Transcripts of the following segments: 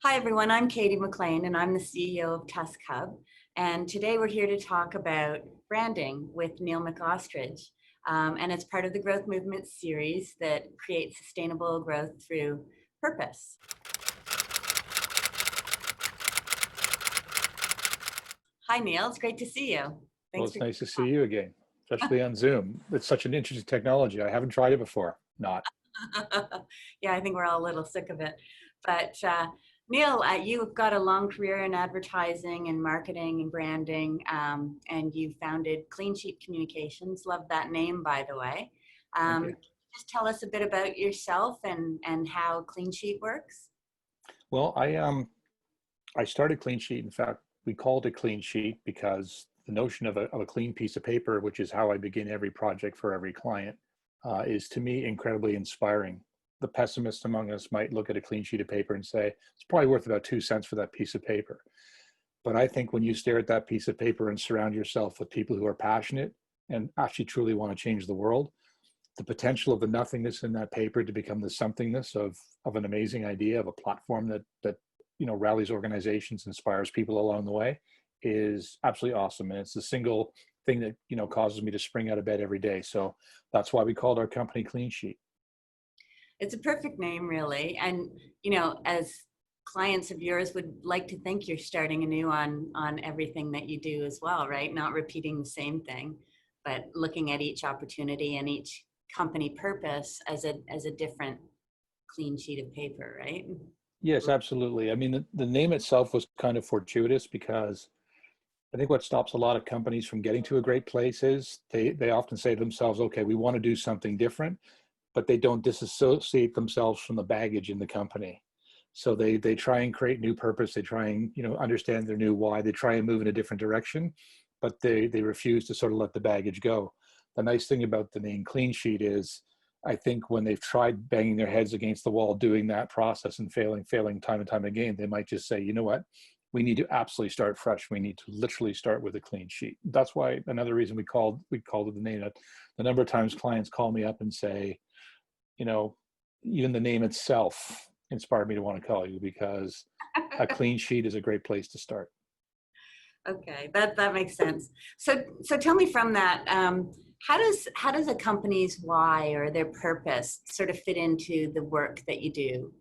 Hi, everyone. I'm Katie McLean, and I'm the CEO of Tusk Hub. And today we're here to talk about branding with Neil McOstrich. And it's part of the Growth Movement series that creates sustainable growth through purpose. Hi, Neil. It's great to see you. Well, Thanks it's for. nice to see you again, especially on Zoom. It's such an interesting technology. I haven't tried it before. Not. Yeah, I think we're all a little sick of it. But Neil, you've got a long career in advertising and marketing and branding, and you founded Cleansheet Communications. Love that name, by the way. Thank you. Just tell us a bit about yourself and how Cleansheet works. Well, I started Clean Sheet. In fact, we called it Clean Sheet because the notion of a clean piece of paper, which is how I begin every project for every client, is to me incredibly inspiring. The pessimist among us might look at a clean sheet of paper and say, it's probably worth about 2 cents for that piece of paper. But I think when you stare at that piece of paper and surround yourself with people who are passionate and actually truly want to change the world, the potential of the nothingness in that paper to become the somethingness of an amazing idea, of a platform that rallies organizations, inspires people along the way, is absolutely awesome. And it's the single thing that causes me to spring out of bed every day. So that's why we called our company Clean Sheet. It's a perfect name, really. And as clients of yours would like to think you're starting anew on everything that you do as well, right? Not repeating the same thing, but looking at each opportunity and each company purpose as a different clean sheet of paper, right? Yes, absolutely. I mean, the name itself was kind of fortuitous because I think what stops a lot of companies from getting to a great place is they often say to themselves, okay, we want to do something different, but they don't disassociate themselves from the baggage in the company. So they try and create new purpose. They try and understand their new why. They try and move in a different direction, but they refuse to sort of let the baggage go. The nice thing about the name Clean Sheet is, I think when they've tried banging their heads against the wall doing that process and failing time and time again, they might just say, you know what, we need to absolutely start fresh. We need to literally start with a clean sheet. That's why another reason we called it the name. The number of times clients call me up and say, even the name itself inspired me to want to call you, because a clean sheet is a great place to start. Okay, that makes sense. So tell me from that, how does a company's why or their purpose sort of fit into the work that you do,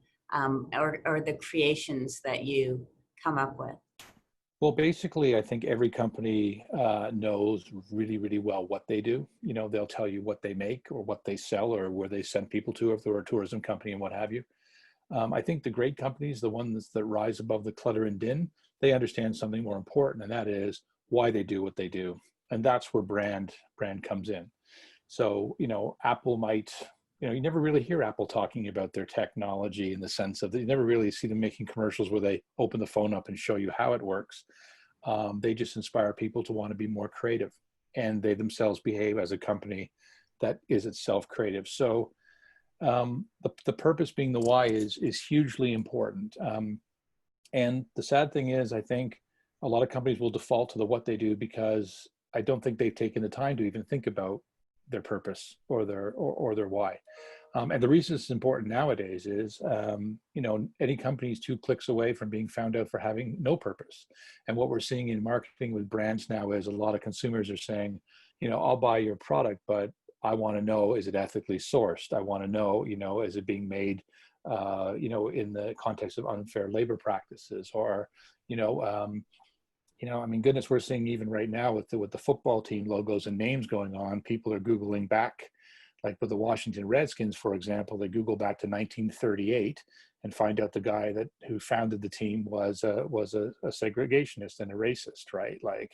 or the creations that you come up with? Well, basically, I think every company knows really, really well what they do. They'll tell you what they make or what they sell or where they send people to, if they're a tourism company and what have you. I think the great companies, the ones that rise above the clutter and din, they understand something more important, and that is why they do what they do. And that's where brand comes in. So, Apple might, you never really hear Apple talking about their technology in the sense of, you never really see them making commercials where they open the phone up and show you how it works. They just inspire people to want to be more creative, and they themselves behave as a company that is itself creative. So the purpose being the why is hugely important. And the sad thing is, I think a lot of companies will default to the what they do because I don't think they've taken the time to even think about their purpose or their why. And the reason it's important nowadays is, any company is 2 clicks away from being found out for having no purpose. And what we're seeing in marketing with brands now is a lot of consumers are saying, I'll buy your product, but I want to know, is it ethically sourced? I want to know, is it being made, in the context of unfair labor practices, or, I mean, goodness, we're seeing even right now with the football team logos and names going on, people are Googling back, like with the Washington Redskins, for example, they Google back to 1938 and find out the guy who founded the team was a segregationist and a racist, right? Like,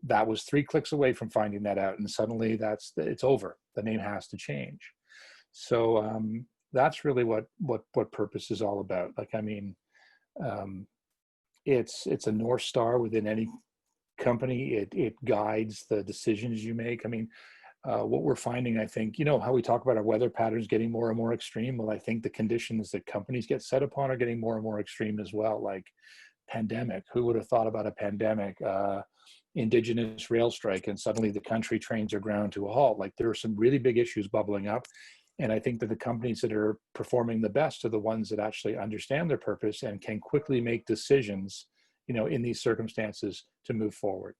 that was 3 clicks away from finding that out, and suddenly it's over. The name has to change. So that's really what purpose is all about. Like, I mean, it's a North Star within any company. It guides the decisions you make. I mean, what we're finding, I think, how we talk about our weather patterns getting more and more extreme. Well, I think the conditions that companies get set upon are getting more and more extreme as well. Like pandemic, who would have thought about a pandemic? Indigenous rail strike, and suddenly the country trains are ground to a halt. Like, there are some really big issues bubbling up, And I think that the companies that are performing the best are the ones that actually understand their purpose and can quickly make decisions, in these circumstances to move forward.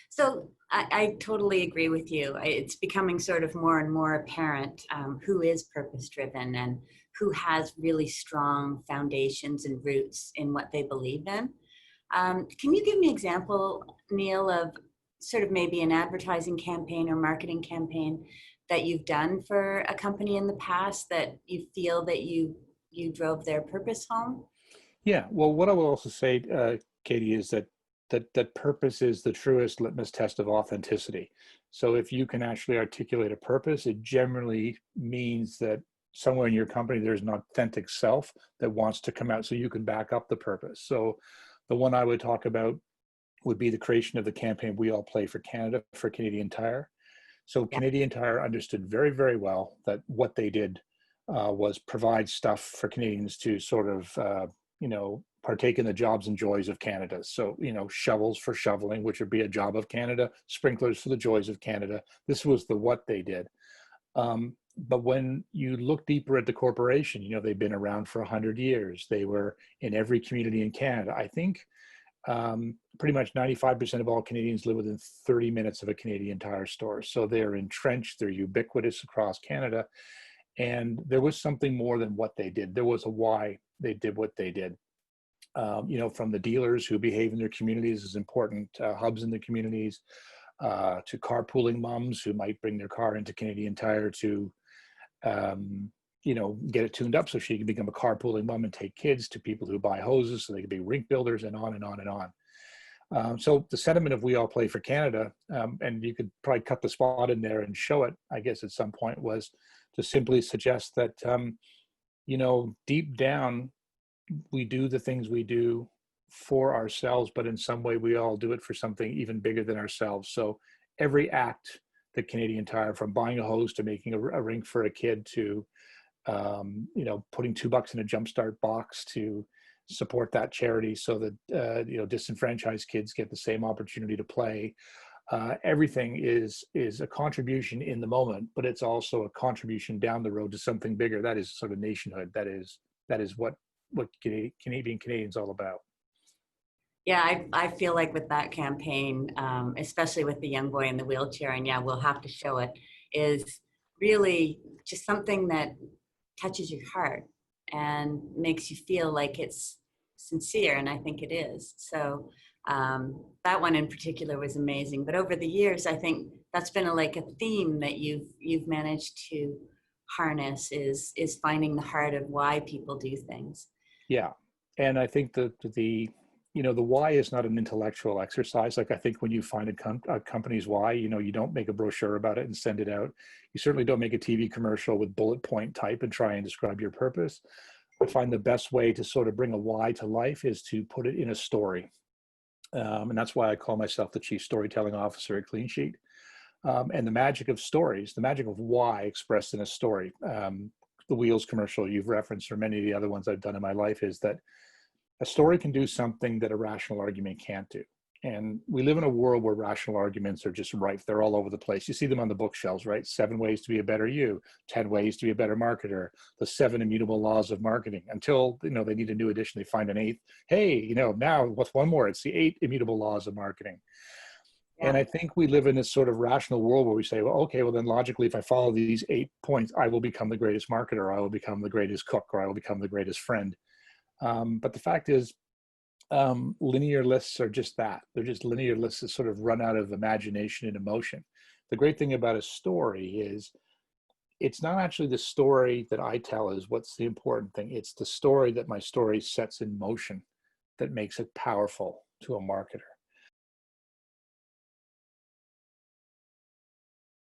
So I totally agree with you. It's becoming sort of more and more apparent who is purpose driven and who has really strong foundations and roots in what they believe in. Can you give me an example, Neil, of sort of maybe an advertising campaign or marketing campaign that you've done for a company in the past that you feel that you drove their purpose home? Yeah, well, what I will also say, Katie, is that purpose is the truest litmus test of authenticity. So if you can actually articulate a purpose, it generally means that somewhere in your company there's an authentic self that wants to come out, so you can back up the purpose. So the one I would talk about would be the creation of the campaign "We All Play for Canada" for Canadian Tire. So Yeah. Canadian Tire understood very, very well that what they did was provide stuff for Canadians to sort of, partake in the jobs and joys of Canada. So, shovels for shoveling, which would be a job of Canada, sprinklers for the joys of Canada. This was the what they did. But when you look deeper at the corporation, they've been around for 100 years. They were in every community in Canada. I think pretty much 95% of all Canadians live within 30 minutes of a Canadian Tire store. So they're entrenched, they're ubiquitous across Canada. And there was something more than what they did. There was a why they did what they did. From the dealers who behave in their communities as important hubs in the communities, to carpooling moms who might bring their car into Canadian Tire to, get it tuned up so she can become a carpooling mom and take kids, to people who buy hoses so they can be rink builders, and on and on and on. So the sentiment of "We All Play for Canada," and you could probably cut the spot in there and show it, I guess, at some point, was to simply suggest that, deep down, we do the things we do for ourselves, but in some way we all do it for something even bigger than ourselves. So every act that Canadian Tire, from buying a hose to making a rink for a kid to, putting $2 in a jumpstart box to support that charity so that, disenfranchised kids get the same opportunity to play. Everything is a contribution in the moment, but it's also a contribution down the road to something bigger. That is sort of nationhood. That is what Canadians all about. Yeah, I feel like with that campaign, especially with the young boy in the wheelchair, and yeah, we'll have to show it, is really just something that touches your heart and makes you feel like it's sincere, and I think it is. So that one in particular was amazing. But over the years, I think that's been like a theme that you've managed to harness is finding the heart of why people do things. Yeah, and I think that the why is not an intellectual exercise. Like, I think when you find a company's why, you don't make a brochure about it and send it out. You certainly don't make a TV commercial with bullet point type and try and describe your purpose. I find the best way to sort of bring a why to life is to put it in a story. And that's why I call myself the Chief Storytelling Officer at Cleansheet. And the magic of stories, the magic of why expressed in a story. The Wheels commercial you've referenced, or many of the other ones I've done in my life, is that a story can do something that a rational argument can't do. And we live in a world where rational arguments are just rife. They're all over the place. You see them on the bookshelves, right? 7 ways to be a better you, 10 ways to be a better marketer, the 7 immutable laws of marketing, until, they need a new edition. They find an 8th. Hey, now what's one more? It's the 8 immutable laws of marketing. Yeah. And I think we live in this sort of rational world where we say, well, okay, well then logically, if I follow these 8 points, I will become the greatest marketer, or I will become the greatest cook, or I will become the greatest friend. But the fact is, linear lists are just that. They're just linear lists that sort of run out of imagination and emotion. The great thing about a story is it's not actually the story that I tell is what's the important thing. It's the story that my story sets in motion that makes it powerful to a marketer.